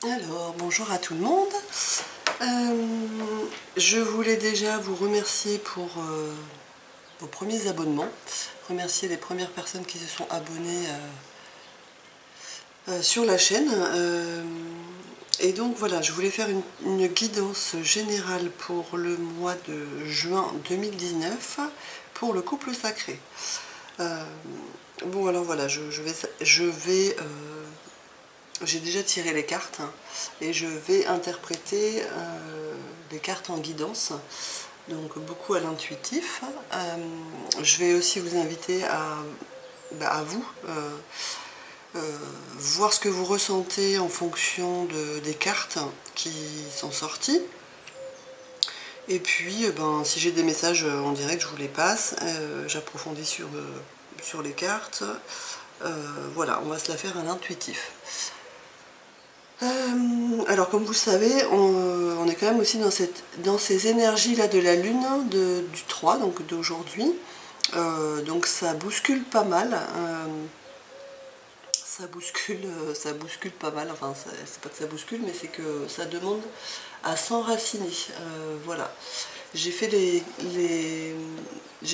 Alors, bonjour à tout le monde. Je voulais déjà vous remercier pour vos premiers abonnements, remercier les premières personnes qui se sont abonnées sur la chaîne. Et donc voilà, je voulais faire une guidance générale pour le mois de juin 2019 pour le couple sacré. Bon alors voilà, j'ai déjà tiré les cartes et je vais interpréter les cartes en guidance, donc beaucoup à l'intuitif. Je vais aussi vous inviter à vous voir ce que vous ressentez en fonction des cartes qui sont sorties. Et puis si j'ai des messages en direct, je vous les passe, j'approfondis sur les cartes. Voilà, on va se la faire à l'intuitif. Alors comme vous le savez, on est quand même aussi dans ces énergies là de la lune du 3, donc d'aujourd'hui. Donc ça bouscule pas mal. Ça bouscule pas mal, enfin c'est pas que ça bouscule, mais c'est que ça demande à s'enraciner. Voilà. J'ai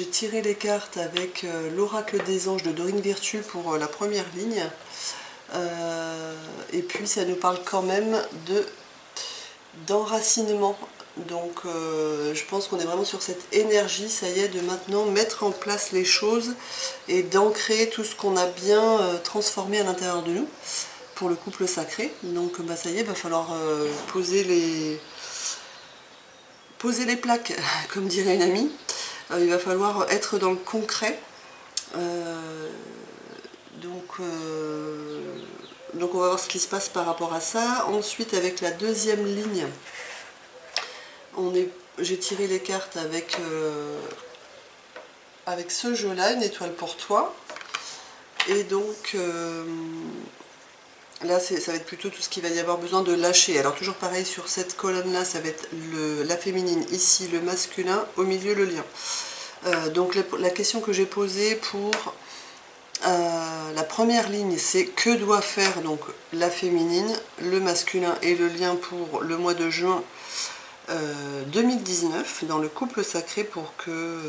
tiré les cartes avec l'oracle des anges de Dorine Virtue pour la première ligne. Et puis ça nous parle quand même d'enracinement. Donc je pense qu'on est vraiment sur cette énergie, ça y est, de maintenant mettre en place les choses et d'ancrer tout ce qu'on a bien transformé à l'intérieur de nous pour le couple sacré. Donc ça y est, il va falloir poser les plaques, comme dirait une amie. Il va falloir être dans le concret. Donc on va voir ce qui se passe par rapport à ça. Ensuite, avec la deuxième ligne, j'ai tiré les cartes avec ce jeu-là, une étoile pour toi. Et donc là, ça va être plutôt tout ce qu'il va y avoir besoin de lâcher. Alors toujours pareil, sur cette colonne-là, ça va être la féminine, ici le masculin, au milieu le lien. Donc la question que j'ai posée pour la première ligne, c'est que doit faire donc la féminine, le masculin et le lien pour le mois de juin 2019 dans le couple sacré pour que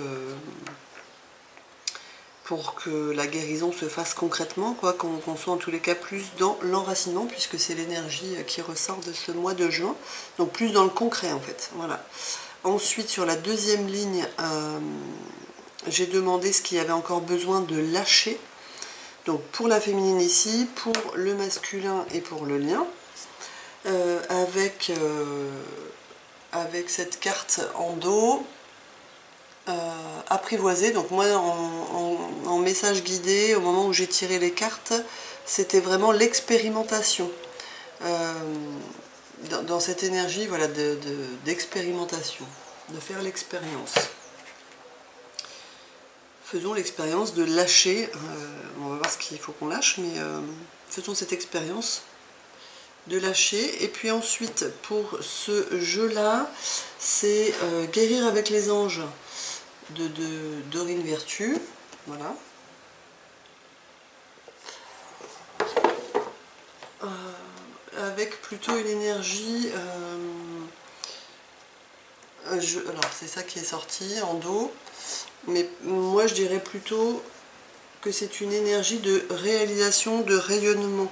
la guérison se fasse concrètement, qu'on soit en tous les cas plus dans l'enracinement, puisque c'est l'énergie qui ressort de ce mois de juin, donc plus dans le concret en fait. Voilà. Ensuite, sur la deuxième ligne, j'ai demandé ce qu'il y avait encore besoin de lâcher. Donc pour la féminine ici, pour le masculin et pour le lien, avec cette carte en dos, apprivoisée. Donc moi en message guidé, au moment où j'ai tiré les cartes, c'était vraiment l'expérimentation. Dans cette énergie, voilà, d'expérimentation, de faire l'expérience. Faisons l'expérience de lâcher, on va voir ce qu'il faut qu'on lâche, mais faisons cette expérience de lâcher. Et puis ensuite, pour ce jeu-là, c'est guérir avec les anges de Dorine Virtue. Voilà. Avec plutôt une énergie... alors c'est ça qui est sorti en dos. Mais moi je dirais plutôt que c'est une énergie de réalisation, de rayonnement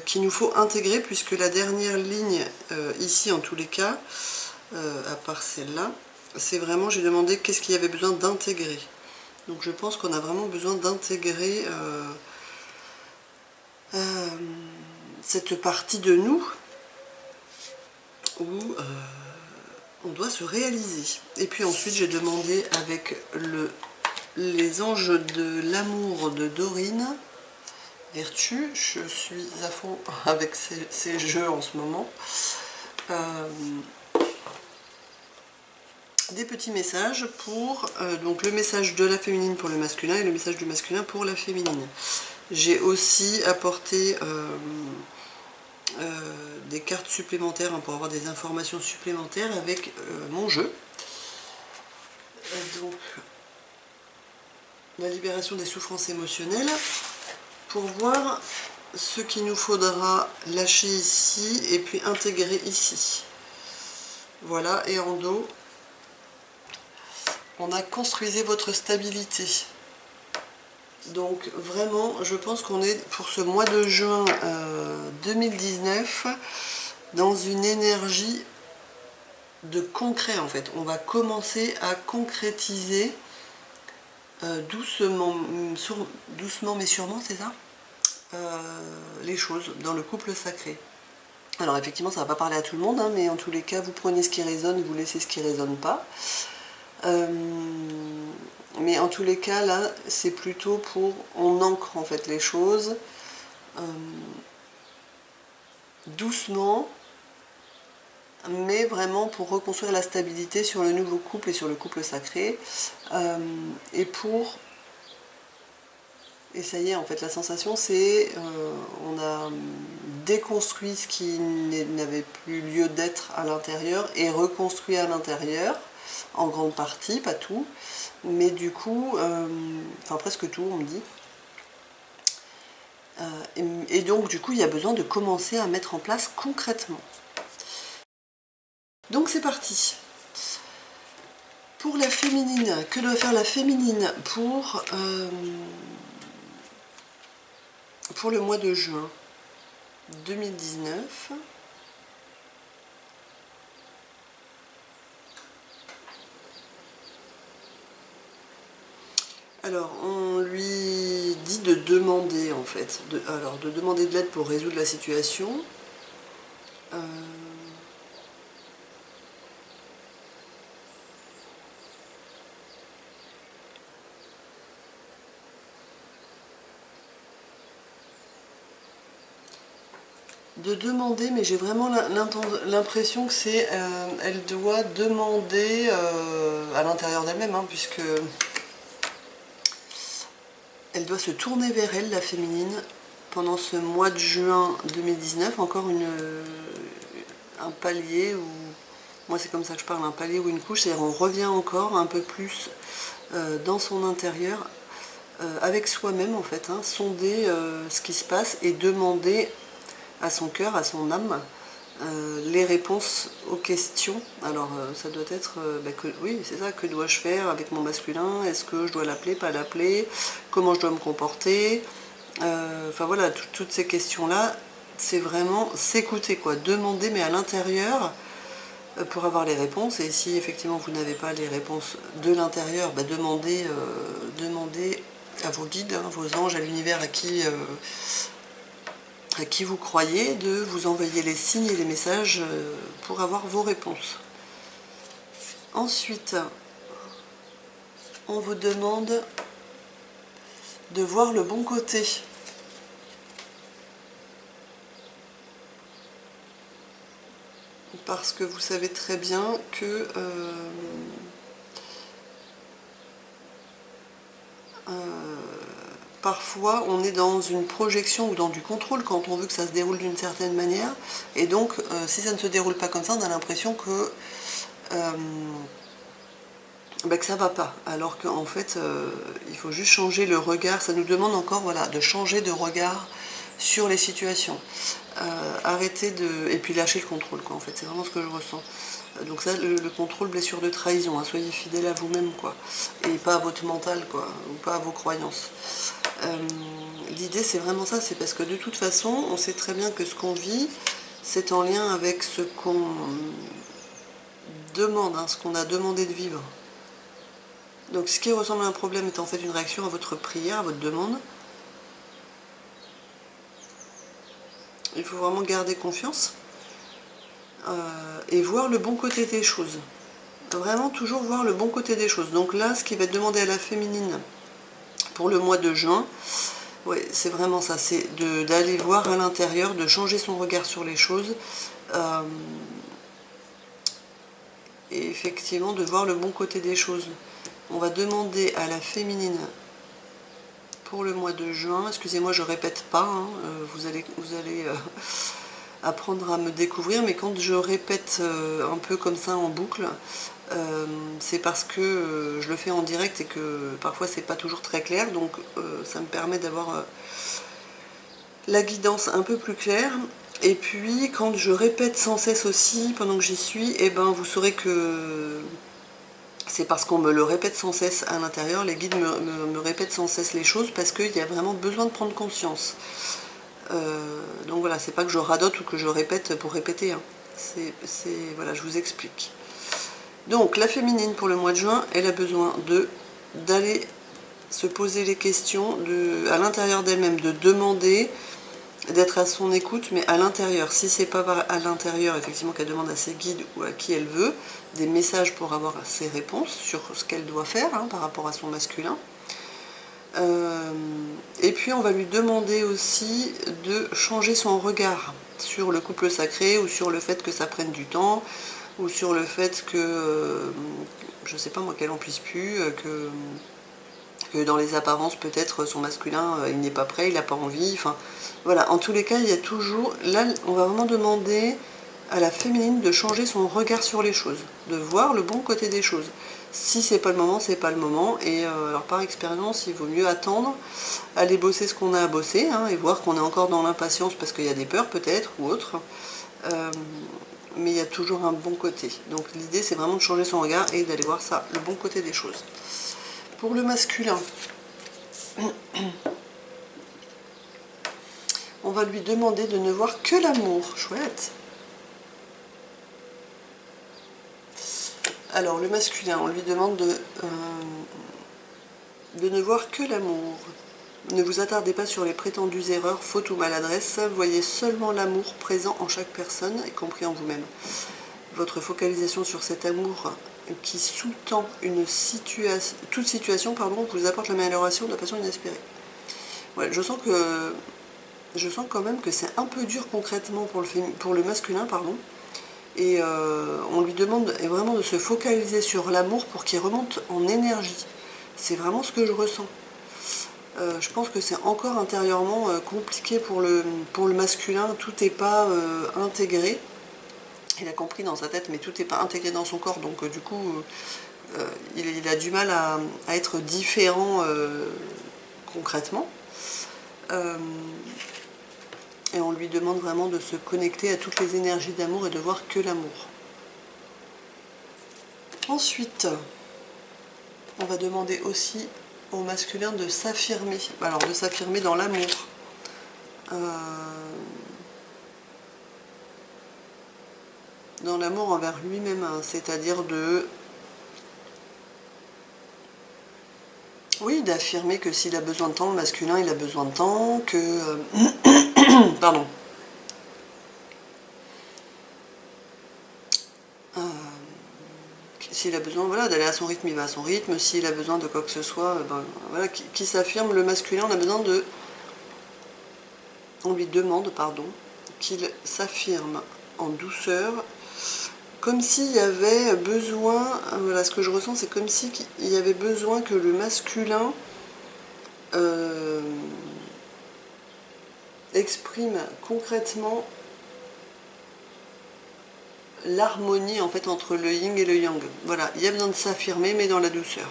qu'il nous faut intégrer, puisque la dernière ligne, ici en tous les cas, à part celle-là, c'est vraiment, j'ai demandé qu'est-ce qu'il y avait besoin d'intégrer. Donc je pense qu'on a vraiment besoin d'intégrer cette partie de nous où on doit se réaliser. Et puis ensuite j'ai demandé avec les anges de l'amour de Dorine Virtue. Je suis à fond avec ces jeux en ce moment. Des petits messages pour donc le message de la féminine pour le masculin et le message du masculin pour la féminine. J'ai aussi apporté des cartes supplémentaires pour avoir des informations supplémentaires avec mon jeu. Donc la libération des souffrances émotionnelles pour voir ce qu'il nous faudra lâcher ici et puis intégrer ici. Voilà, et en dos, on a construisé votre stabilité. Donc vraiment, je pense qu'on est pour ce mois de juin 2019 dans une énergie de concret en fait. On va commencer à concrétiser doucement mais sûrement, c'est ça, les choses dans le couple sacré. Alors effectivement, ça ne va pas parler à tout le monde, hein, mais en tous les cas, vous prenez ce qui résonne, vous laissez ce qui ne résonne pas. Mais en tous les cas, là, c'est plutôt pour... On ancre en fait les choses doucement, mais vraiment pour reconstruire la stabilité sur le nouveau couple et sur le couple sacré. Et pour... Et ça y est, en fait, la sensation, c'est... on a déconstruit ce qui n'avait plus lieu d'être à l'intérieur et reconstruit à l'intérieur, en grande partie, pas tout, mais du coup, enfin presque tout, on me dit. Et donc, du coup, il y a besoin de commencer à mettre en place concrètement. Donc, c'est parti. Pour la féminine, que doit faire la féminine pour le mois de juin 2019 ? Alors, on lui dit de demander, en fait, de demander de l'aide pour résoudre la situation. De demander, mais j'ai vraiment l'impression que c'est... elle doit demander à l'intérieur d'elle-même, hein, puisque... Elle doit se tourner vers elle, la féminine, pendant ce mois de juin 2019, encore un palier, ou moi c'est comme ça que je parle, un palier ou une couche, c'est-à-dire on revient encore un peu plus dans son intérieur, avec soi-même en fait, hein, sonder ce qui se passe et demander à son cœur, à son âme, les réponses aux questions. Alors ça doit être, oui c'est ça, que dois-je faire avec mon masculin, est-ce que je dois l'appeler, pas l'appeler, comment je dois me comporter, enfin voilà, toutes ces questions là, c'est vraiment s'écouter quoi, demander mais à l'intérieur pour avoir les réponses. Et si effectivement vous n'avez pas les réponses de l'intérieur, demandez à vos guides, hein, vos anges, à l'univers, à qui vous croyez, de vous envoyer les signes et les messages pour avoir vos réponses. Ensuite, on vous demande de voir le bon côté. Parce que vous savez très bien que parfois on est dans une projection ou dans du contrôle quand on veut que ça se déroule d'une certaine manière, et donc si ça ne se déroule pas comme ça, on a l'impression que ça va pas, alors qu'en fait il faut juste changer le regard. Ça nous demande encore, voilà, de changer de regard sur les situations, arrêter de... et puis lâcher le contrôle quoi, en fait c'est vraiment ce que je ressens. Donc ça, le contrôle, blessure de trahison, hein, soyez fidèle à vous-même quoi, et pas à votre mental quoi, ou pas à vos croyances. L'idée c'est vraiment ça, c'est parce que de toute façon on sait très bien que ce qu'on vit c'est en lien avec ce qu'on demande, hein, ce qu'on a demandé de vivre. Donc ce qui ressemble à un problème est en fait une réaction à votre prière, à votre demande. Il faut vraiment garder confiance et voir le bon côté des choses. Vraiment toujours voir le bon côté des choses. Donc là, ce qui va être demandé à la féminine pour le mois de juin, ouais, c'est vraiment ça, c'est d'aller voir à l'intérieur, de changer son regard sur les choses, et effectivement de voir le bon côté des choses. On va demander à la féminine pour le mois de juin, excusez-moi je répète pas, hein, vous allez apprendre à me découvrir, mais quand je répète un peu comme ça en boucle, c'est parce que je le fais en direct et que parfois c'est pas toujours très clair, donc ça me permet d'avoir la guidance un peu plus claire. Et puis quand je répète sans cesse aussi pendant que j'y suis, et ben vous saurez que c'est parce qu'on me le répète sans cesse à l'intérieur, les guides me répètent sans cesse les choses parce qu'il y a vraiment besoin de prendre conscience. Donc voilà, c'est pas que je radote ou que je répète pour répéter, hein. Voilà, je vous explique. Donc la féminine pour le mois de juin, elle a besoin d'aller se poser les questions à l'intérieur d'elle-même, de demander, d'être à son écoute, mais à l'intérieur. Si c'est pas à l'intérieur, effectivement, qu'elle demande à ses guides ou à qui elle veut, des messages pour avoir ses réponses sur ce qu'elle doit faire, hein, par rapport à son masculin. Et puis on va lui demander aussi de changer son regard sur le couple sacré, ou sur le fait que ça prenne du temps, ou sur le fait que, je sais pas moi, qu'elle en puisse plus, que dans les apparences peut-être son masculin il n'est pas prêt, il n'a pas envie, enfin voilà, en tous les cas il y a toujours, là on va vraiment demander à la féminine de changer son regard sur les choses, de voir le bon côté des choses. Si c'est pas le moment, c'est pas le moment, et alors par expérience il vaut mieux attendre, aller bosser ce qu'on a à bosser, hein, et voir qu'on est encore dans l'impatience parce qu'il y a des peurs peut-être ou autre, mais il y a toujours un bon côté. Donc l'idée c'est vraiment de changer son regard et d'aller voir ça, le bon côté des choses. Pour le masculin, on va lui demander de ne voir que l'amour. Chouette. Alors le masculin, on lui demande de ne voir que l'amour. Ne vous attardez pas sur les prétendues erreurs, fautes ou maladresses. Voyez seulement l'amour présent en chaque personne, y compris en vous-même. Votre focalisation sur cet amour qui sous-tend toute situation vous apporte l'amélioration de la passion inespérée. Ouais, je sens quand même que c'est un peu dur concrètement pour le masculin, et on lui demande vraiment de se focaliser sur l'amour pour qu'il remonte en énergie. C'est vraiment ce que je ressens. Je pense que c'est encore intérieurement compliqué pour le masculin, tout n'est pas intégré. Il a compris dans sa tête, mais tout n'est pas intégré dans son corps, donc du coup, il a du mal à être différent concrètement. Et on lui demande vraiment de se connecter à toutes les énergies d'amour et de voir que l'amour. Ensuite, on va demander aussi au masculin de s'affirmer. Alors de s'affirmer dans l'amour. Dans l'amour envers lui-même, hein, c'est-à-dire oui, d'affirmer que s'il a besoin de temps, le masculin il a besoin de temps, que pardon. S'il a besoin, voilà, d'aller à son rythme, il va à son rythme. S'il a besoin de quoi que ce soit, voilà, qui s'affirme. Le masculin, on a besoin on lui demande, qu'il s'affirme en douceur, comme s'il y avait besoin, voilà, ce que je ressens, c'est comme s'il y avait besoin que le masculin exprime concrètement l'harmonie en fait entre le yin et le yang. Voilà, il y a besoin de s'affirmer, mais dans la douceur.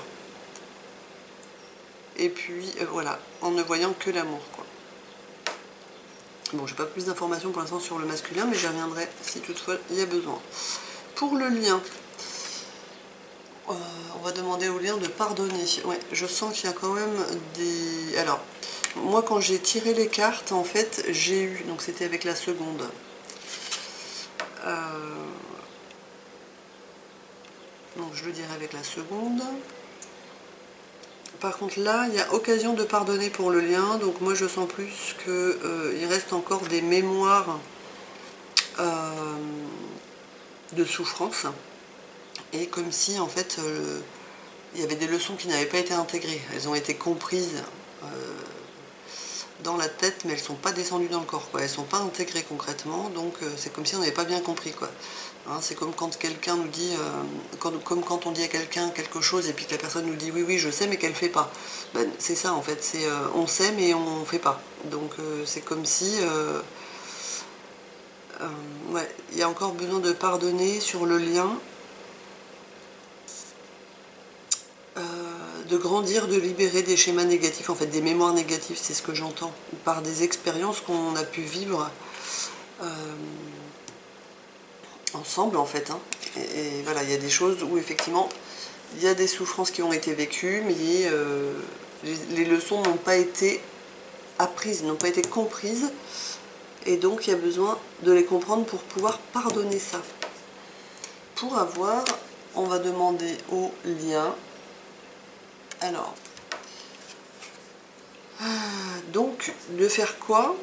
Et puis voilà, en ne voyant que l'amour, quoi. Bon, j'ai pas plus d'informations pour l'instant sur le masculin, mais j'y reviendrai si toutefois il y a besoin. Pour le lien, on va demander au lien de pardonner. Ouais, je sens qu'il y a quand même des... Alors, moi quand j'ai tiré les cartes, en fait, j'ai eu... Donc c'était avec la seconde. Donc je le dirai avec la seconde. Par contre là, il y a occasion de pardonner pour le lien. Donc moi je sens plus qu'il reste encore des mémoires de souffrance. Et comme si en fait il y avait des leçons qui n'avaient pas été intégrées. Elles ont été comprises dans la tête, mais elles ne sont pas descendues dans le corps, quoi. Elles ne sont pas intégrées concrètement, donc c'est comme si on n'avait pas bien compris, quoi. Hein, c'est comme quand quelqu'un nous dit, comme quand on dit à quelqu'un quelque chose et puis que la personne nous dit oui oui je sais mais qu'elle ne fait pas. Ben, c'est ça en fait, c'est on sait mais on ne fait pas. Donc c'est comme si ouais, il y a encore besoin de pardonner sur le lien, de grandir, de libérer des schémas négatifs, en fait des mémoires négatives, c'est ce que j'entends, par des expériences qu'on a pu vivre ensemble en fait. Hein. Et voilà, il y a des choses où effectivement il y a des souffrances qui ont été vécues, mais les leçons n'ont pas été apprises, n'ont pas été comprises, et donc il y a besoin de les comprendre pour pouvoir pardonner ça. Pour avoir, on va demander au lien. Alors, donc, de faire quoi?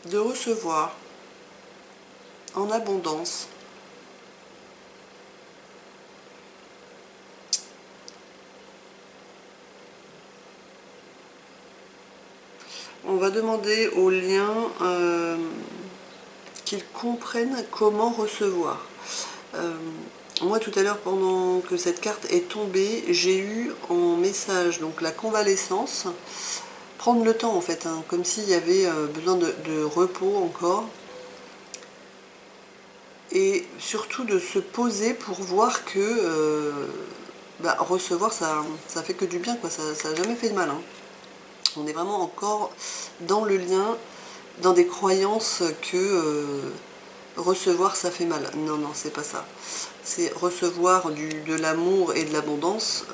De recevoir en abondance. On va demander aux liens qu'ils comprennent comment recevoir. Moi tout à l'heure, pendant que cette carte est tombée, j'ai eu en message donc la convalescence, prendre le temps en fait, hein, comme s'il y avait besoin de repos encore, et surtout de se poser pour voir que recevoir ça fait que du bien, quoi. Ça n'a jamais fait de mal. Hein. On est vraiment encore dans le lien, dans des croyances que recevoir ça fait mal. Non, non, c'est pas ça. C'est recevoir de l'amour et de l'abondance,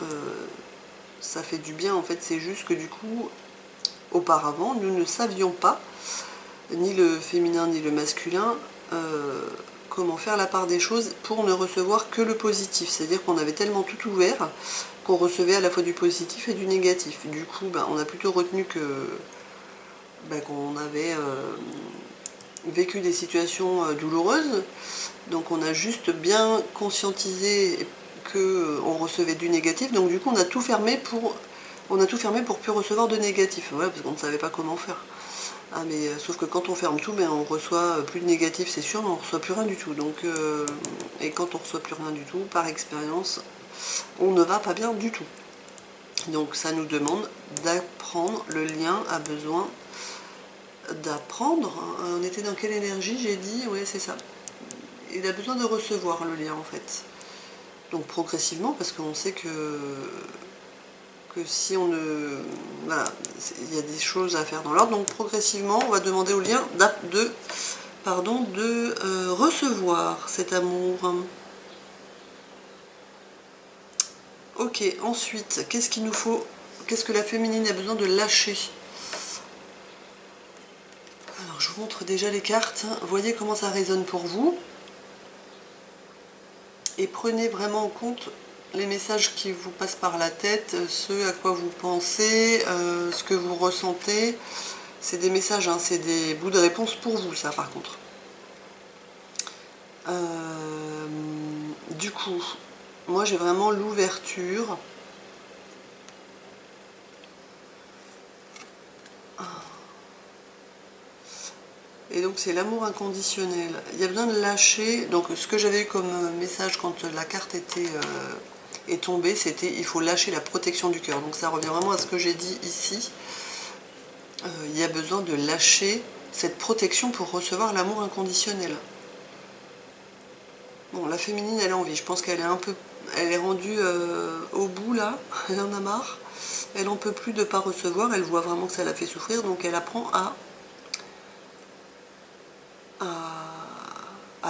ça fait du bien en fait. C'est juste que du coup, auparavant, nous ne savions pas, ni le féminin ni le masculin, comment faire la part des choses pour ne recevoir que le positif. C'est-à-dire qu'on avait tellement tout ouvert qu'on recevait à la fois du positif et du négatif. Du coup, on a plutôt retenu qu'on avait vécu des situations douloureuses, donc on a juste bien conscientisé qu'on recevait du négatif, donc du coup on a tout fermé pour plus recevoir de négatif, voilà, parce qu'on ne savait pas comment faire. Ah, mais sauf que quand on ferme tout, on reçoit plus de négatif, c'est sûr, mais on ne reçoit plus rien du tout. Donc, et quand on ne reçoit plus rien du tout, par expérience, on ne va pas bien du tout. Donc ça nous demande d'apprendre. Le lien a besoin d'apprendre. On était dans quelle énergie, j'ai dit? Oui, c'est ça. Il a besoin de recevoir le lien en fait. Donc progressivement, parce qu'on sait que si on ne... Voilà, il y a des choses à faire dans l'ordre. Donc progressivement, on va demander au lien de recevoir cet amour. Ok, ensuite, qu'est-ce qu'il nous faut? Qu'est-ce que la féminine a besoin de lâcher? Alors, je vous montre déjà les cartes. Voyez comment ça résonne pour vous. Et prenez vraiment en compte les messages qui vous passent par la tête, ce à quoi vous pensez, ce que vous ressentez. C'est des messages, hein, c'est des bouts de réponse pour vous, ça, par contre. Du coup, moi, j'ai vraiment l'ouverture. Et donc c'est l'amour inconditionnel. Il y a besoin de lâcher. Donc ce que j'avais eu comme message quand la carte est tombée, c'était il faut lâcher la protection du cœur. Donc ça revient vraiment à ce que j'ai dit ici. Il y a besoin de lâcher cette protection pour recevoir l'amour inconditionnel. Bon, la féminine, elle a envie. Je pense qu'elle est elle est rendue au bout là. Elle en a marre. Elle en peut plus de ne pas recevoir. Elle voit vraiment que ça la fait souffrir. Donc elle apprend à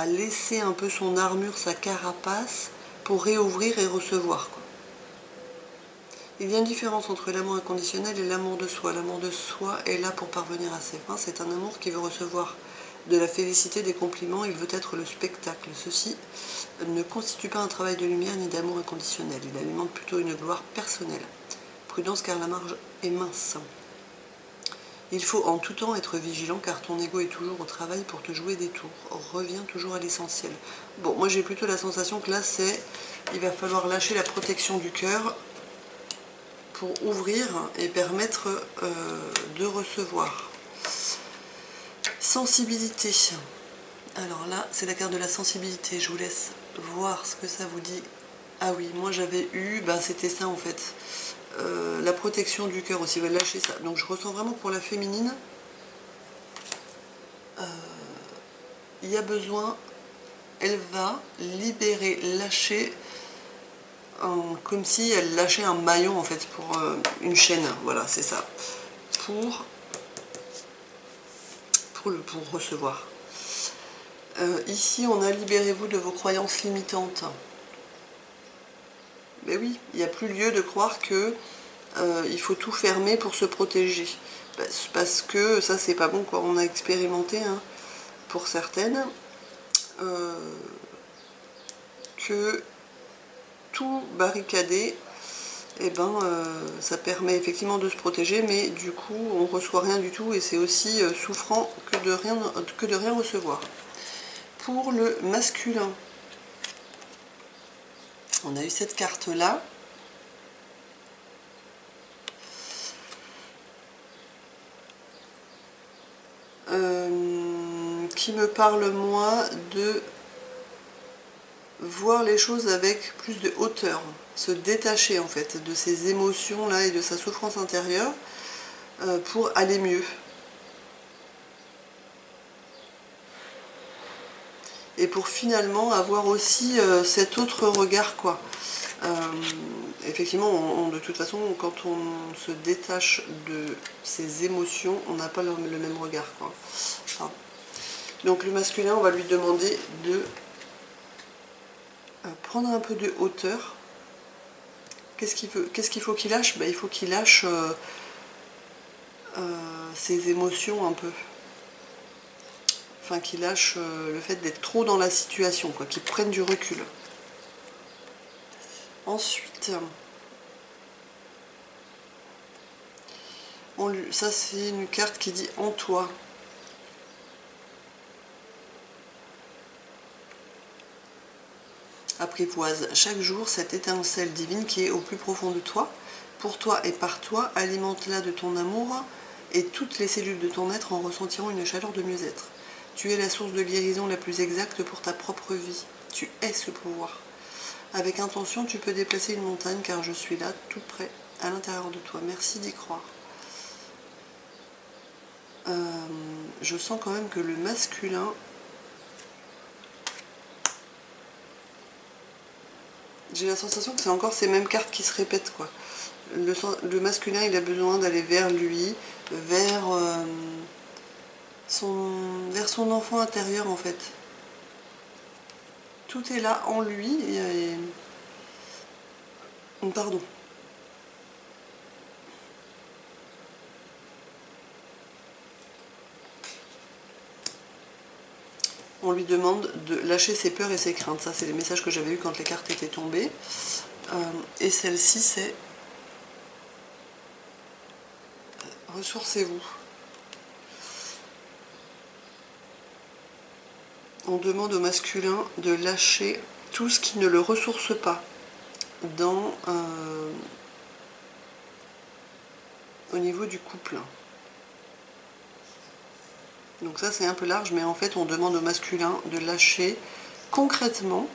laisser un peu son armure, sa carapace, pour réouvrir et recevoir, quoi. Il y a une différence entre l'amour inconditionnel et l'amour de soi. L'amour de soi est là pour parvenir à ses fins. C'est un amour qui veut recevoir de la félicité, des compliments. Il veut être le spectacle. Ceci ne constitue pas un travail de lumière ni d'amour inconditionnel. Il alimente plutôt une gloire personnelle. Prudence car la marge est mince. Il faut en tout temps être vigilant car ton ego est toujours au travail pour te jouer des tours. Reviens toujours à l'essentiel. Bon, moi j'ai plutôt la sensation que là il va falloir lâcher la protection du cœur pour ouvrir et permettre de recevoir. Sensibilité. Alors là, c'est la carte de la sensibilité. Je vous laisse voir ce que ça vous dit. Ah oui, moi j'avais eu, c'était ça en fait. La protection du cœur aussi, va lâcher ça. Donc je ressens vraiment pour la féminine, il y a besoin, elle va libérer, lâcher comme si elle lâchait un maillon en fait pour une chaîne, voilà c'est ça, pour recevoir. Ici on a libérez-vous de vos croyances limitantes. Mais oui, il n'y a plus lieu de croire que il faut tout fermer pour se protéger. Parce que ça c'est pas bon quoi, on a expérimenté hein, pour certaines que tout barricader, eh ben, ça permet effectivement de se protéger, mais du coup on reçoit rien du tout et c'est aussi souffrant que de rien recevoir. Pour le masculin, on a eu cette carte là. Qui me parle moi de voir les choses avec plus de hauteur, se détacher en fait de ses émotions là et de sa souffrance intérieure pour aller mieux. Et pour finalement avoir aussi cet autre regard quoi. Effectivement, de toute façon, quand on se détache de ses émotions, on n'a pas le même regard quoi. Enfin, donc le masculin, on va lui demander de prendre un peu de hauteur. Qu'est-ce qu'il faut qu'il lâche? Il faut qu'il lâche ses émotions un peu. Enfin, qu'il lâche le fait d'être trop dans la situation, quoi, qu'il prenne du recul. Ensuite, ça c'est une carte qui dit en toi. Apprivoise chaque jour cette étincelle divine qui est au plus profond de toi, pour toi et par toi, alimente-la de ton amour et toutes les cellules de ton être en ressentiront une chaleur de mieux-être. Tu es la source de guérison la plus exacte pour ta propre vie. Tu es ce pouvoir. Avec intention, tu peux déplacer une montagne car je suis là, tout près, à l'intérieur de toi. Merci d'y croire. Je sens quand même que le masculin... J'ai la sensation que c'est encore ces mêmes cartes qui se répètent, quoi. Le masculin, il a besoin d'aller vers lui, vers son enfant intérieur, en fait. Tout est là en lui. Pardon. On lui demande de lâcher ses peurs et ses craintes. Ça, c'est les messages que j'avais eus quand les cartes étaient tombées. Et celle-ci, c'est ressourcez-vous. On demande au masculin de lâcher tout ce qui ne le ressource pas au niveau du couple. Donc ça c'est un peu large, mais en fait on demande au masculin de lâcher concrètement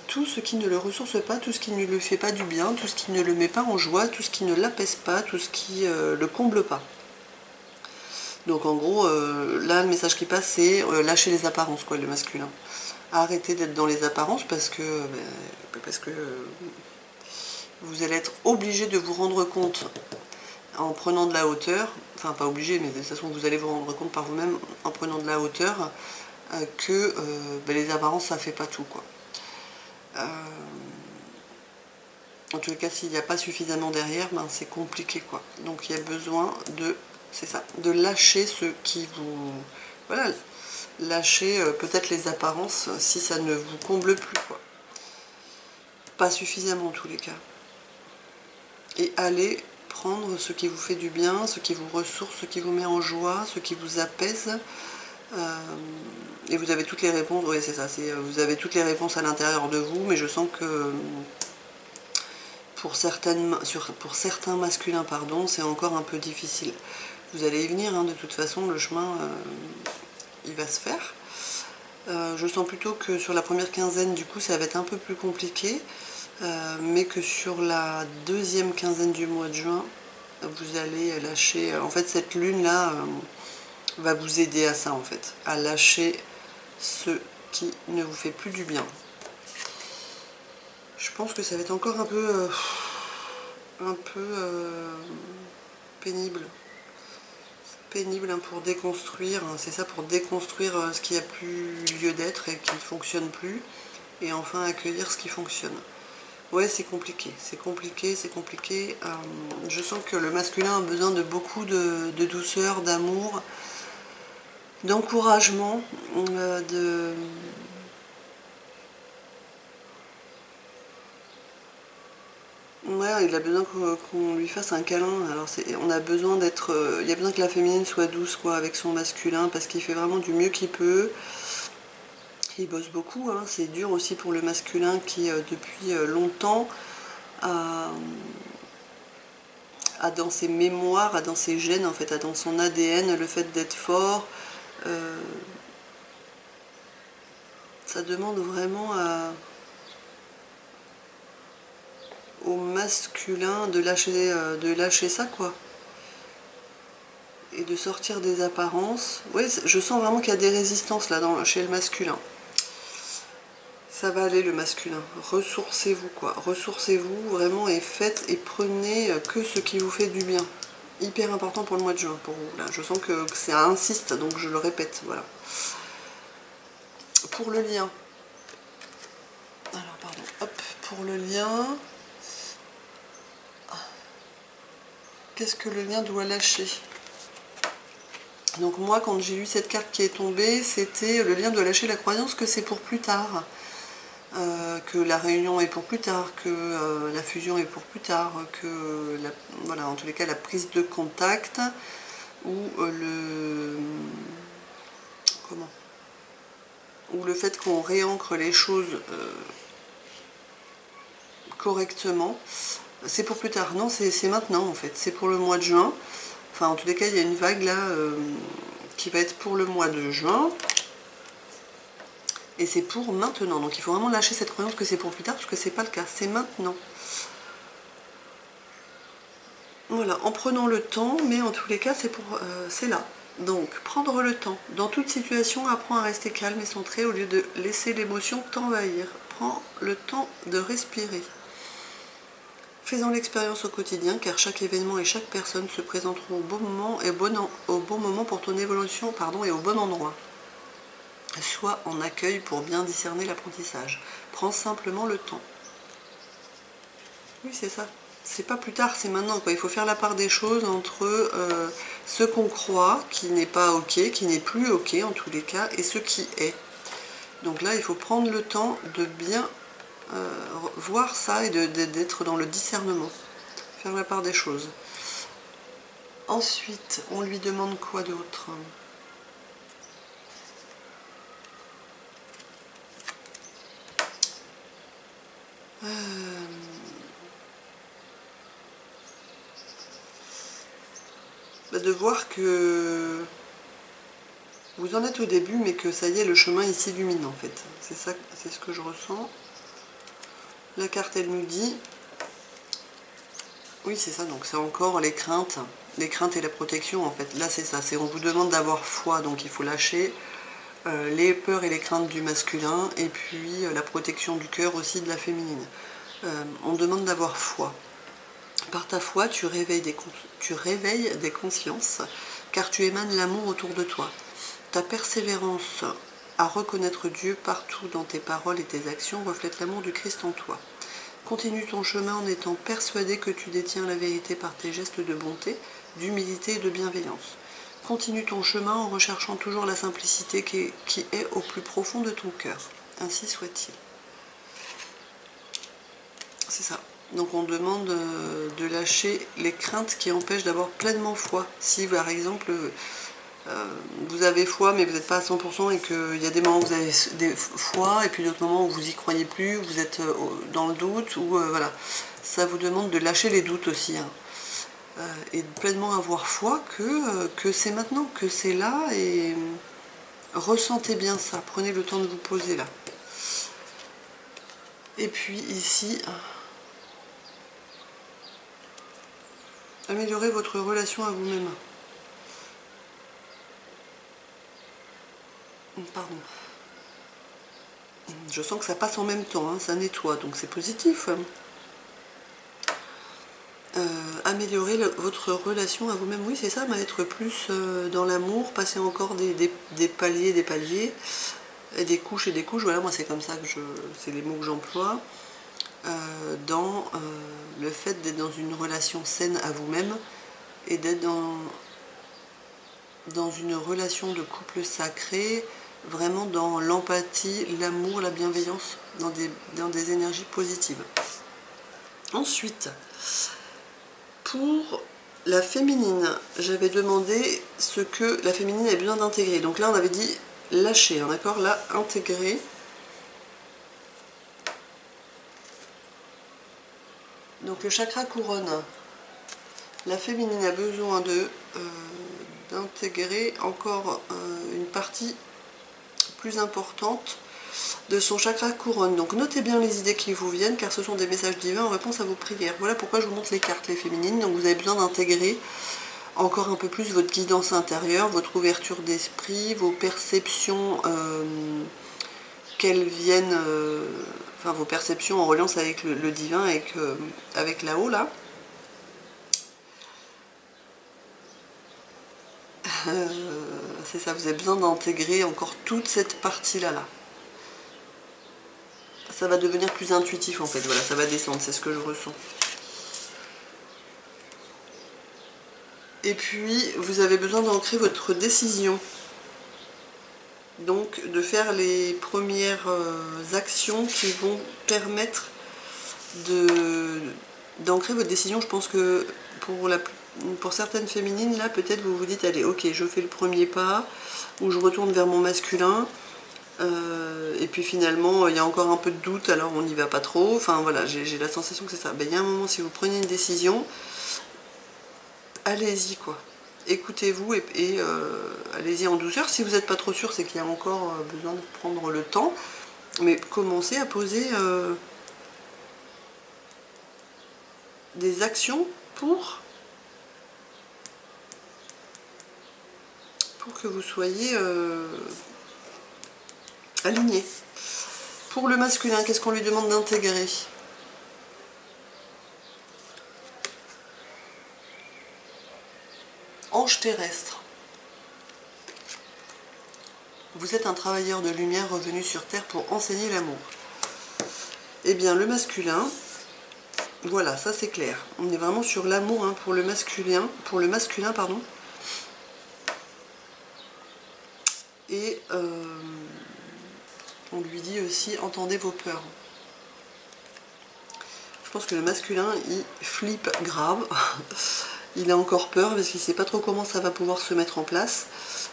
tout ce qui ne le ressource pas, tout ce qui ne lui fait pas du bien, tout ce qui ne le met pas en joie, tout ce qui ne l'apaise pas, tout ce qui le comble pas. Donc en gros, là le message qui passe c'est lâcher les apparences, quoi, le masculin. Arrêtez d'être dans les apparences parce que vous allez être obligé de vous rendre compte en prenant de la hauteur, enfin pas obligé, mais de toute façon vous allez vous rendre compte par vous-même en prenant de la hauteur que les apparences ça fait pas tout, quoi. En tout cas, s'il n'y a pas suffisamment derrière, c'est compliqué, quoi. Donc il y a besoin de, c'est ça, de lâcher ce qui vous, voilà, lâcher peut-être les apparences si ça ne vous comble plus, quoi. Pas suffisamment en tous les cas. Et allez prendre ce qui vous fait du bien, ce qui vous ressource, ce qui vous met en joie, ce qui vous apaise. Et vous avez toutes les réponses, oui c'est ça, vous avez toutes les réponses à l'intérieur de vous, mais je sens que pour certains masculins, pardon, c'est encore un peu difficile. Vous allez y venir, hein, de toute façon, le chemin, il va se faire. Je sens plutôt que sur la première quinzaine, du coup, ça va être un peu plus compliqué, mais que sur la deuxième quinzaine du mois de juin, vous allez lâcher... En fait, cette lune-là va vous aider à ça, en fait, à lâcher ce qui ne vous fait plus du bien. Je pense que ça va être encore un peu pénible. Pénible hein, pour déconstruire, hein, c'est ça, pour déconstruire ce qui a plus lieu d'être et qui ne fonctionne plus, et enfin accueillir ce qui fonctionne. Ouais, c'est compliqué, c'est compliqué, c'est compliqué. Je sens que le masculin a besoin de beaucoup de douceur, d'amour, d'encouragement, de... Ouais, il a besoin qu'on lui fasse un câlin. Alors on a besoin d'être... il y a besoin que la féminine soit douce quoi, avec son masculin, parce qu'il fait vraiment du mieux qu'il peut. Il bosse beaucoup, hein. C'est dur aussi pour le masculin qui, depuis longtemps, a dans ses mémoires, a dans ses gènes, en fait, a dans son ADN le fait d'être fort. Ça demande vraiment au masculin de lâcher ça, quoi. Et de sortir des apparences. Oui, je sens vraiment qu'il y a des résistances là chez le masculin. Ça va aller le masculin. Ressourcez-vous quoi. Ressourcez-vous vraiment et faites et prenez que ce qui vous fait du bien. Hyper important pour le mois de juin pour vous. Là, je sens que ça insiste, donc je le répète. Voilà. Pour le lien. Alors pardon. Hop, pour le lien. Qu'est-ce que le lien doit lâcher? Donc moi, quand j'ai eu cette carte qui est tombée, c'était le lien doit lâcher la croyance que c'est pour plus tard. Que la réunion est pour plus tard, que la fusion est pour plus tard, que voilà, en tous les cas la prise de contact ou le fait qu'on réancre les choses correctement, c'est pour plus tard. Non, c'est maintenant en fait, c'est pour le mois de juin. Enfin, en tous les cas, il y a une vague là qui va être pour le mois de juin. Et c'est pour maintenant. Donc il faut vraiment lâcher cette croyance que c'est pour plus tard, parce que c'est pas le cas, c'est maintenant. Voilà, en prenant le temps, mais en tous les cas, c'est là. Donc, prendre le temps. Dans toute situation, apprends à rester calme et centré au lieu de laisser l'émotion t'envahir. Prends le temps de respirer. Fais-en l'expérience au quotidien, car chaque événement et chaque personne se présenteront au bon moment et au bon moment pour ton évolution, et au bon endroit. Sois en accueil pour bien discerner l'apprentissage. Prends simplement le temps. Oui, c'est ça. C'est pas plus tard, c'est maintenant, quoi. Il faut faire la part des choses entre ce qu'on croit, qui n'est pas ok, qui n'est plus ok en tous les cas, et ce qui est. Donc là, il faut prendre le temps de bien voir ça et d'être dans le discernement. Faire la part des choses. Ensuite, on lui demande quoi d'autre ? De voir que vous en êtes au début, mais que ça y est, le chemin il s'illumine en fait. C'est ça, c'est ce que je ressens. La carte, elle nous dit... Oui, c'est ça, donc c'est encore les craintes et la protection en fait. Là, c'est ça, on vous demande d'avoir foi, donc il faut lâcher les peurs et les craintes du masculin, et puis la protection du cœur aussi de la féminine. On demande d'avoir foi. Par ta foi, tu réveilles des consciences, car tu émanes l'amour autour de toi. Ta persévérance à reconnaître Dieu partout dans tes paroles et tes actions reflète l'amour du Christ en toi. Continue ton chemin en étant persuadé que tu détiens la vérité par tes gestes de bonté, d'humilité et de bienveillance. Continue ton chemin en recherchant toujours la simplicité qui est au plus profond de ton cœur. Ainsi soit-il. C'est ça. Donc on demande de lâcher les craintes qui empêchent d'avoir pleinement foi. Si par exemple vous avez foi mais vous n'êtes pas à 100% et qu'il y a des moments où vous avez des foi et puis d'autres moments où vous n'y croyez plus, vous êtes dans le doute, ou voilà. Ça vous demande de lâcher les doutes aussi. Hein. Et de pleinement avoir foi que c'est maintenant, que c'est là, et ressentez bien ça. Prenez le temps de vous poser là. Et puis ici... Améliorez votre relation à vous-même. Pardon. Je sens que ça passe en même temps, hein, ça nettoie, donc c'est positif. Améliorer votre relation à vous-même, oui c'est ça, être plus dans l'amour, passer encore des paliers, et des couches, voilà moi c'est comme ça que c'est les mots que j'emploie, dans le fait d'être dans une relation saine à vous-même, et d'être dans une relation de couple sacré, vraiment dans l'empathie, l'amour, la bienveillance, dans des énergies positives. Ensuite, pour la féminine, j'avais demandé ce que la féminine avait besoin d'intégrer. Donc là, on avait dit lâcher, hein, d'accord? Là, intégrer. Donc le chakra couronne. La féminine a besoin d'intégrer encore une partie plus importante de son chakra couronne. Donc notez bien les idées qui vous viennent, car ce sont des messages divins en réponse à vos prières. Voilà pourquoi je vous montre les cartes, les féminines. Donc vous avez besoin d'intégrer encore un peu plus votre guidance intérieure, votre ouverture d'esprit, vos perceptions, qu'elles viennent, enfin vos perceptions en reliance avec le divin, avec là-haut là. C'est ça, vous avez besoin d'intégrer encore toute cette partie-là. Ça va devenir plus intuitif en fait, voilà, ça va descendre, c'est ce que je ressens. Et puis, vous avez besoin d'ancrer votre décision. Donc, de faire les premières actions qui vont permettre d'ancrer votre décision. Je pense que pour certaines féminines, là, peut-être vous vous dites, allez, ok, je fais le premier pas, ou je retourne vers mon masculin, et puis finalement, il y a encore un peu de doute, alors on n'y va pas trop. Enfin voilà, j'ai la sensation que c'est ça. Ben, il y a un moment, si vous prenez une décision, allez-y quoi. Écoutez-vous et allez-y en douceur. Si vous n'êtes pas trop sûr, c'est qu'il y a encore besoin de prendre le temps. Mais commencez à poser des actions pour que vous soyez aligné. Pour le masculin, qu'est-ce qu'on lui demande d'intégrer? Ange terrestre. Vous êtes un travailleur de lumière revenu sur Terre pour enseigner l'amour. Eh bien, le masculin, voilà, ça c'est clair. On est vraiment sur l'amour hein, pour le masculin, pardon. Et on lui dit aussi, entendez vos peurs. Je pense que le masculin, il flippe grave. Il a encore peur parce qu'il ne sait pas trop comment ça va pouvoir se mettre en place.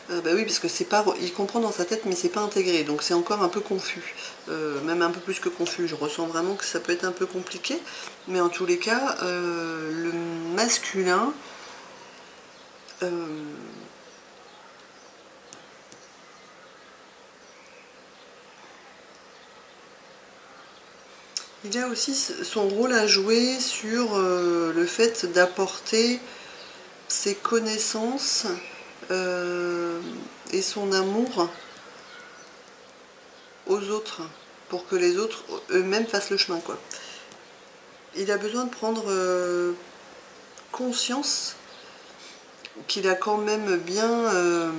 Bah oui, parce que c'est pas, il comprend dans sa tête, mais c'est pas intégré. Donc c'est encore un peu confus. Même un peu plus que confus. Je ressens vraiment que ça peut être un peu compliqué. Mais en tous les cas, le masculin... il a aussi son rôle à jouer sur le fait d'apporter ses connaissances et son amour aux autres, pour que les autres eux-mêmes fassent le chemin, quoi. Il a besoin de prendre conscience qu'il a quand même bien...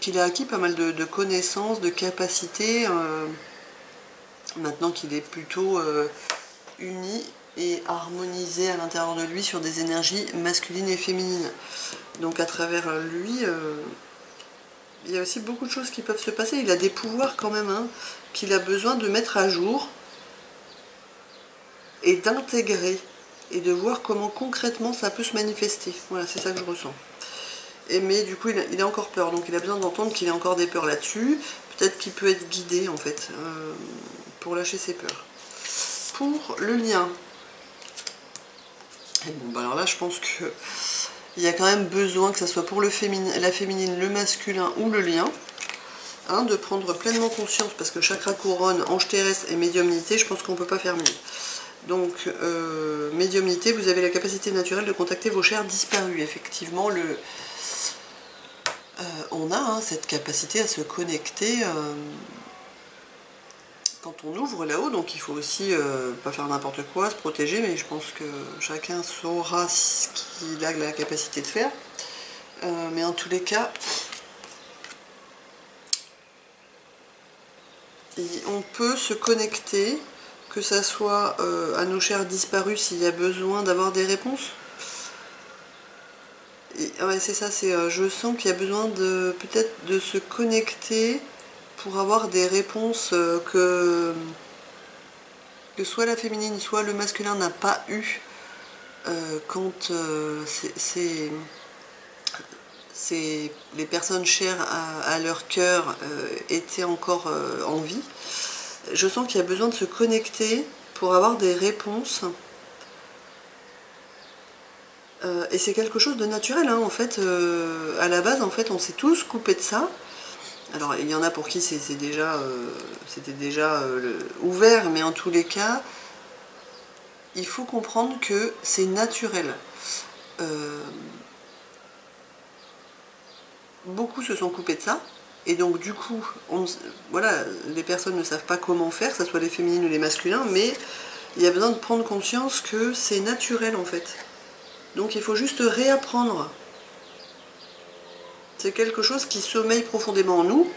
qu'il a acquis pas mal de connaissances, de capacités... maintenant qu'il est plutôt uni et harmonisé à l'intérieur de lui sur des énergies masculines et féminines. Donc à travers lui, il y a aussi beaucoup de choses qui peuvent se passer. Il a des pouvoirs quand même, hein, qu'il a besoin de mettre à jour et d'intégrer et de voir comment concrètement ça peut se manifester. Voilà, c'est ça que je ressens. Mais du coup, il a encore peur, donc il a besoin d'entendre qu'il a encore des peurs là-dessus. Peut-être qu'il peut être guidé en fait. Pour lâcher ses peurs. Pour le lien, et bon, bah alors là je pense que il y a quand même besoin, que ce soit pour la féminine, le masculin ou le lien, hein, de prendre pleinement conscience, parce que chakra couronne, ange terrestre et médiumnité, je pense qu'on ne peut pas faire mieux. Donc médiumnité, vous avez la capacité naturelle de contacter vos chers disparus. Effectivement, on a hein, cette capacité à se connecter quand on ouvre là-haut, donc il faut aussi pas faire n'importe quoi, se protéger, mais je pense que chacun saura ce qu'il a la capacité de faire. Mais en tous les cas, on peut se connecter, que ça soit à nos chers disparus s'il y a besoin d'avoir des réponses. Ouais, c'est ça, je sens qu'il y a besoin de peut-être de se connecter pour avoir des réponses que soit la féminine, soit le masculin n'a pas eu quand les personnes chères à leur cœur étaient encore en vie. Je sens qu'il y a besoin de se connecter pour avoir des réponses. Et c'est quelque chose de naturel, hein, en fait. À la base, en fait, on s'est tous coupés de ça. Alors, il y en a pour qui c'était déjà ouvert, mais en tous les cas, il faut comprendre que c'est naturel. Beaucoup se sont coupés de ça, et donc du coup, voilà, les personnes ne savent pas comment faire, que ce soit les féminines ou les masculins, mais il y a besoin de prendre conscience que c'est naturel en fait. Donc il faut juste réapprendre. C'est quelque chose qui sommeille profondément en nous.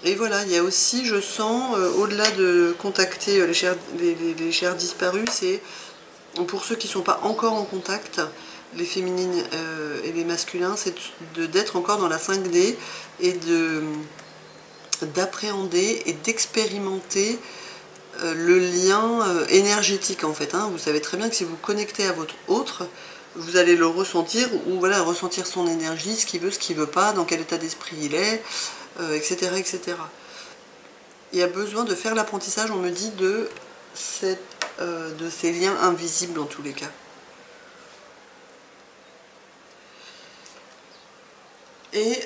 Et voilà, il y a aussi, je sens, au-delà de contacter les chers disparus, c'est pour ceux qui ne sont pas encore en contact, les féminines et les masculins, c'est d'être encore dans la 5D et d'appréhender et d'expérimenter le lien énergétique en fait. Hein. Vous savez très bien que si vous vous connectez à votre autre, vous allez le ressentir, ou voilà, ressentir son énergie, ce qu'il veut, ce qu'il ne veut pas, dans quel état d'esprit il est, etc., etc. Il y a besoin de faire l'apprentissage, on me dit, de ces liens invisibles en tous les cas. Et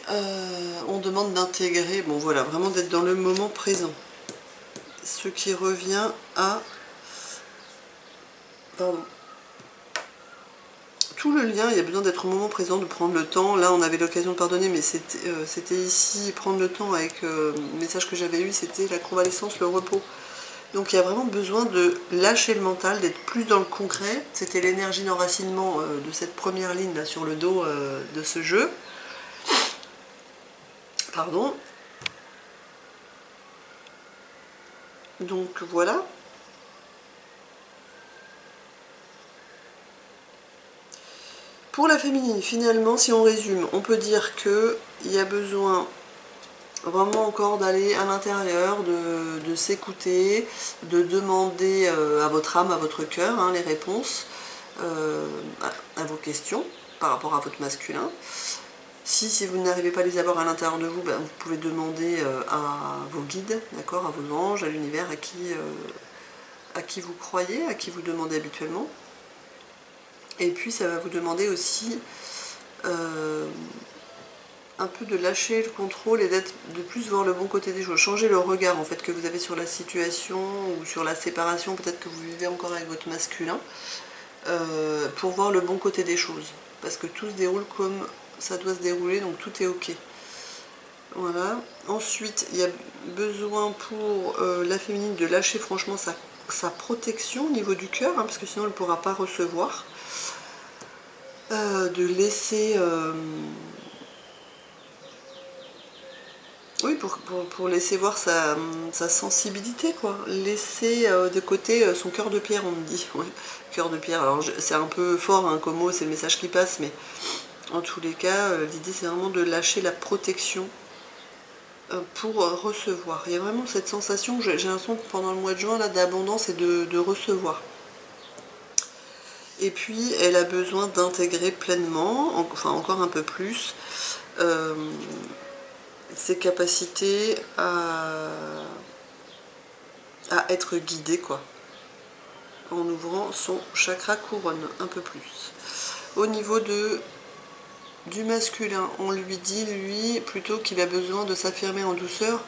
on demande d'intégrer, bon voilà, vraiment d'être dans le moment présent. Ce qui revient à... Pardon. Tout le lien, il y a besoin d'être au moment présent, de prendre le temps. Là, on avait l'occasion de pardonner, mais c'était ici, prendre le temps avec le message que j'avais eu, c'était la convalescence, le repos. Donc il y a vraiment besoin de lâcher le mental, d'être plus dans le concret. C'était l'énergie d'enracinement de cette première ligne là sur le dos de ce jeu. Pardon. Donc voilà. Pour la féminine, finalement, si on résume, on peut dire qu'il y a besoin vraiment encore d'aller à l'intérieur, de s'écouter, de demander à votre âme, à votre cœur, hein, les réponses à vos questions par rapport à votre masculin. Si vous n'arrivez pas à les avoir à l'intérieur de vous, ben, vous pouvez demander à vos guides, d'accord, à vos anges, à l'univers, à qui vous croyez, à qui vous demandez habituellement. Et puis ça va vous demander aussi un peu de lâcher le contrôle et de plus voir le bon côté des choses, changer le regard en fait que vous avez sur la situation ou sur la séparation peut-être que vous vivez encore avec votre masculin, pour voir le bon côté des choses, parce que tout se déroule comme ça doit se dérouler, donc tout est ok. Voilà. Ensuite, il y a besoin pour la féminine de lâcher franchement sa protection au niveau du cœur, hein, parce que sinon elle ne pourra pas recevoir. De laisser... oui, pour laisser voir sa sensibilité, quoi. Laisser de côté son cœur de pierre, on me dit. Ouais. Cœur de pierre, alors c'est un peu fort hein, comme mot, c'est le message qui passe, mais en tous les cas, l'idée c'est vraiment de lâcher la protection pour recevoir. Il y a vraiment cette sensation, j'ai l'impression que pendant le mois de juin, d'abondance et de recevoir. Et puis, elle a besoin d'intégrer pleinement, enfin encore un peu plus, ses capacités à être guidée, quoi, en ouvrant son chakra couronne un peu plus. Au niveau du masculin, on lui dit, lui, plutôt qu'il a besoin de s'affirmer en douceur,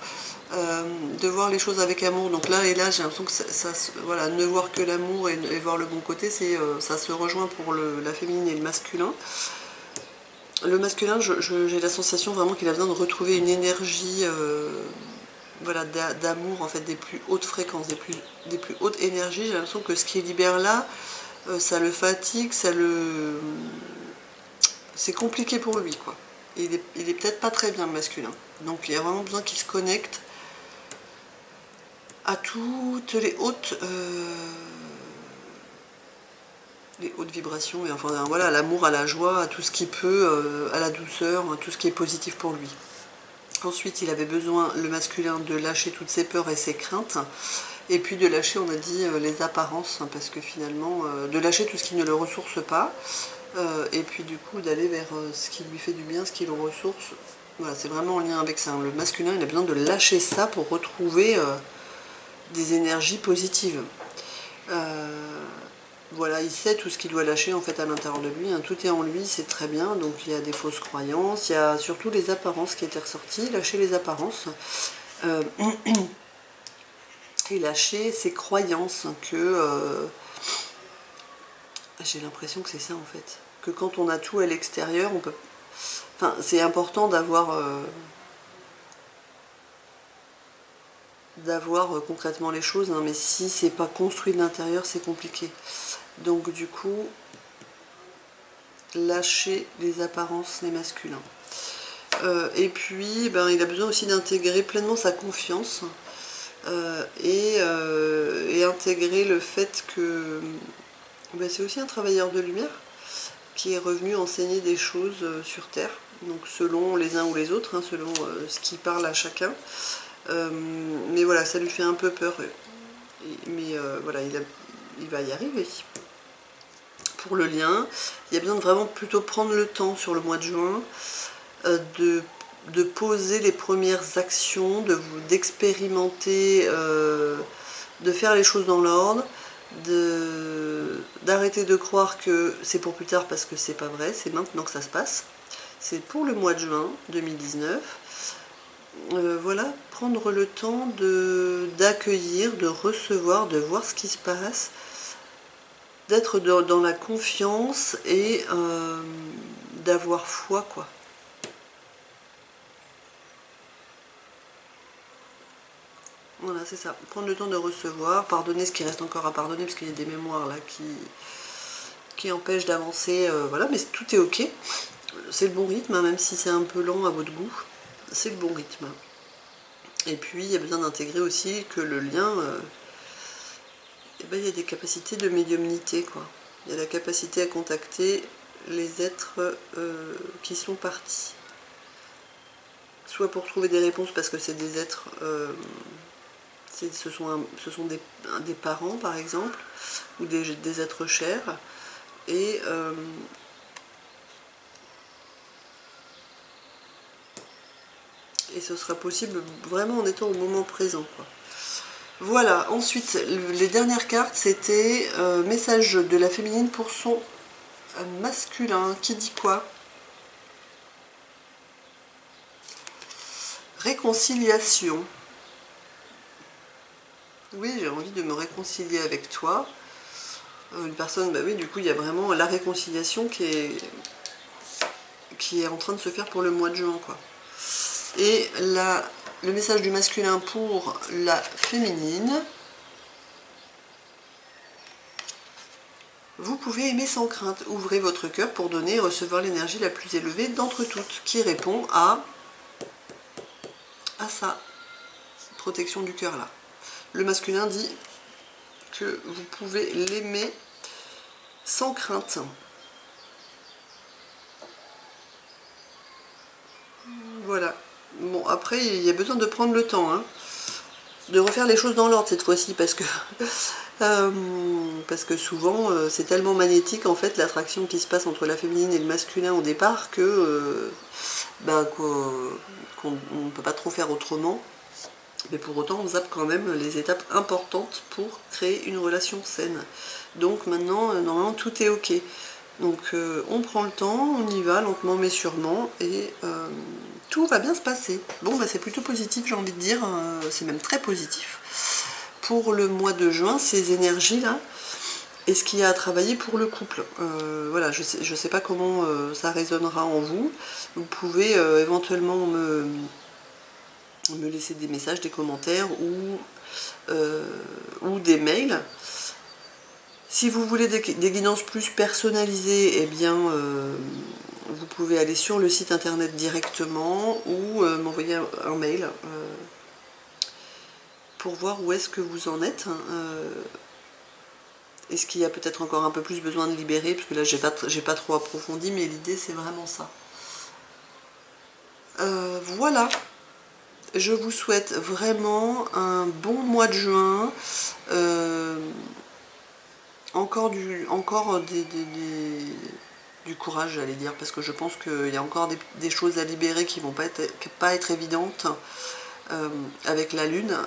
de voir les choses avec amour. Donc là et là, j'ai l'impression que voilà, ne voir que l'amour et voir le bon côté, ça se rejoint pour la féminine et le masculin. Le masculin, j'ai la sensation vraiment qu'il a besoin de retrouver une énergie voilà, d'amour, en fait, des plus hautes fréquences, des plus hautes énergies. J'ai l'impression que ce qui libère là, ça le fatigue, c'est compliqué pour lui, quoi. Il est peut-être pas très bien, le masculin. Donc il y a vraiment besoin qu'il se connecte à toutes les hautes vibrations, et enfin voilà, à l'amour, à la joie, à tout ce qui peut, à la douceur, à tout ce qui est positif pour lui. Ensuite, il avait besoin, le masculin, de lâcher toutes ses peurs et ses craintes, et puis de lâcher, on a dit, les apparences, hein, parce que finalement, de lâcher tout ce qui ne le ressource pas, et puis du coup d'aller vers ce qui lui fait du bien, ce qui le ressource. Voilà, c'est vraiment en lien avec ça. Le masculin, il a besoin de lâcher ça pour retrouver des énergies positives. Voilà, il sait tout ce qu'il doit lâcher en fait à l'intérieur de lui, hein. Tout est en lui, c'est très bien. Donc il y a des fausses croyances, il y a surtout les apparences qui étaient ressorties, lâcher les apparences. Et lâcher ses croyances que j'ai l'impression que c'est ça en fait. Que quand on a tout à l'extérieur, on peut. Enfin, c'est important d'avoir concrètement les choses, hein, mais si c'est pas construit de l'intérieur, c'est compliqué. Donc du coup, lâcher les apparences, les masculins. Et puis, ben, il a besoin aussi d'intégrer pleinement sa confiance et intégrer le fait que ben, c'est aussi un travailleur de lumière qui est revenu enseigner des choses sur Terre, donc selon les uns ou les autres, hein, selon ce qui parle à chacun. Mais voilà, ça lui fait un peu peur. Mais voilà, il va y arriver. Pour le lien, il y a besoin de vraiment plutôt prendre le temps sur le mois de juin de poser les premières actions, d'expérimenter, de faire les choses dans l'ordre, d'arrêter de croire que c'est pour plus tard parce que c'est pas vrai, c'est maintenant que ça se passe. C'est pour le mois de juin 2019. Voilà, prendre le temps d'accueillir, de recevoir, de voir ce qui se passe, d'être dans la confiance et d'avoir foi, quoi. Voilà, c'est ça. Prendre le temps de recevoir, pardonner ce qui reste encore à pardonner, parce qu'il y a des mémoires là qui empêchent d'avancer. Voilà, mais tout est ok. C'est le bon rythme, hein, même si c'est un peu lent à votre goût. C'est le bon rythme. Et puis, il y a besoin d'intégrer aussi que le lien, eh ben, il y a des capacités de médiumnité, quoi. Il y a la capacité à contacter les êtres qui sont partis. Soit pour trouver des réponses parce que c'est des êtres, ce sont des parents par exemple, ou des êtres chers, et ce sera possible vraiment en étant au moment présent, quoi. Voilà, ensuite les dernières cartes c'était message de la féminine pour son masculin, qui dit quoi? Réconciliation. Oui, j'ai envie de me réconcilier avec toi. Une personne, bah oui, du coup, il y a vraiment la réconciliation qui est en train de se faire pour le mois de juin, quoi. Et le message du masculin pour la féminine. Vous pouvez aimer sans crainte. Ouvrez votre cœur pour donner et recevoir l'énergie la plus élevée d'entre toutes, qui répond à ça. Protection du cœur, là. Le masculin dit que vous pouvez l'aimer sans crainte. Voilà. Bon, après, il y a besoin de prendre le temps, hein, de refaire les choses dans l'ordre cette fois-ci, parce que souvent, c'est tellement magnétique, en fait, l'attraction qui se passe entre la féminine et le masculin au départ, que qu'on ne peut pas trop faire autrement. Mais pour autant, on zappe quand même les étapes importantes pour créer une relation saine. Donc maintenant, normalement, tout est ok. Donc on prend le temps, on y va lentement mais sûrement, et tout va bien se passer. Bon, bah, c'est plutôt positif, j'ai envie de dire, c'est même très positif. Pour le mois de juin, ces énergies-là, et ce qu'il y a à travailler pour le couple. Voilà, je sais pas comment ça résonnera en vous. Vous pouvez éventuellement me laisser des messages, des commentaires ou des mails. Si vous voulez des guidances plus personnalisées, eh bien vous pouvez aller sur le site internet directement ou m'envoyer un mail pour voir où est-ce que vous en êtes. Est-ce qu'il y a peut-être encore un peu plus besoin de libérer, parce que là j'ai pas trop approfondi, mais l'idée c'est vraiment ça. Voilà, je vous souhaite vraiment un bon mois de juin, encore du courage, j'allais dire, parce que je pense qu'il y a encore des choses à libérer qui vont pas être évidentes avec la lune.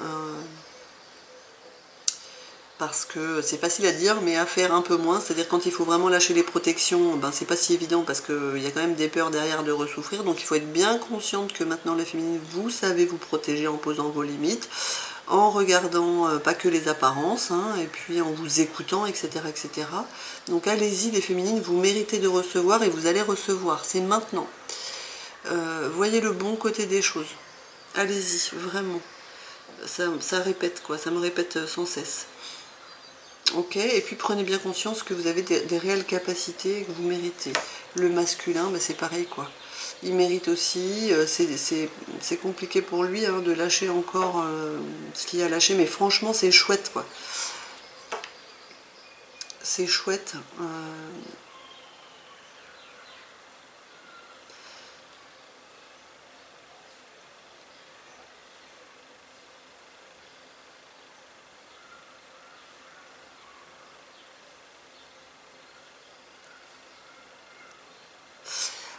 Parce que c'est facile à dire, mais à faire un peu moins. C'est-à-dire quand il faut vraiment lâcher les protections, ben c'est pas si évident parce qu'il y a quand même des peurs derrière de ressouffrir. Donc il faut être bien consciente que maintenant la féminine, vous savez vous protéger en posant vos limites, en regardant pas que les apparences, hein, et puis en vous écoutant, etc. etc. Donc allez-y les féminines, vous méritez de recevoir et vous allez recevoir. C'est maintenant. Voyez le bon côté des choses. Allez-y, vraiment. Ça répète quoi, ça me répète sans cesse. Ok, et puis prenez bien conscience que vous avez des réelles capacités et que vous méritez. Le masculin, ben c'est pareil quoi. Il mérite aussi, c'est compliqué pour lui hein, de lâcher encore ce qu'il a lâché, mais franchement c'est chouette quoi. C'est chouette.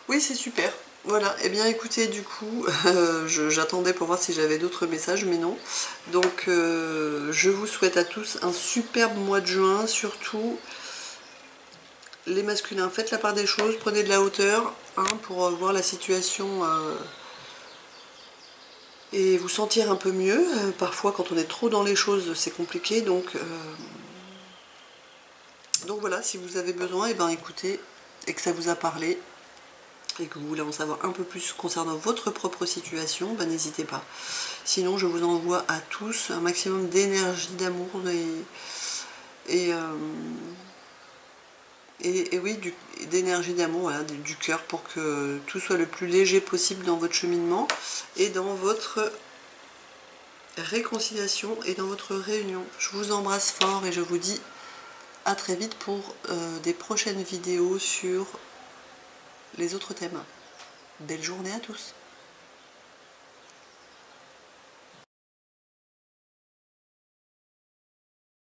Oui, c'est super. Voilà, et bien écoutez, du coup, j'attendais pour voir si j'avais d'autres messages, mais non. Donc, je vous souhaite à tous un superbe mois de juin, surtout les masculins. Faites la part des choses, prenez de la hauteur hein, pour voir la situation et vous sentir un peu mieux. Parfois, quand on est trop dans les choses, c'est compliqué, donc voilà, si vous avez besoin, et ben écoutez, et que ça vous a parlé, et que vous voulez en savoir un peu plus concernant votre propre situation, ben n'hésitez pas. Sinon, je vous envoie à tous un maximum d'énergie, d'amour et oui, d'énergie, d'amour, voilà, du cœur pour que tout soit le plus léger possible dans votre cheminement et dans votre réconciliation et dans votre réunion. Je vous embrasse fort et je vous dis à très vite pour des prochaines vidéos sur les autres thèmes. Belle journée à tous!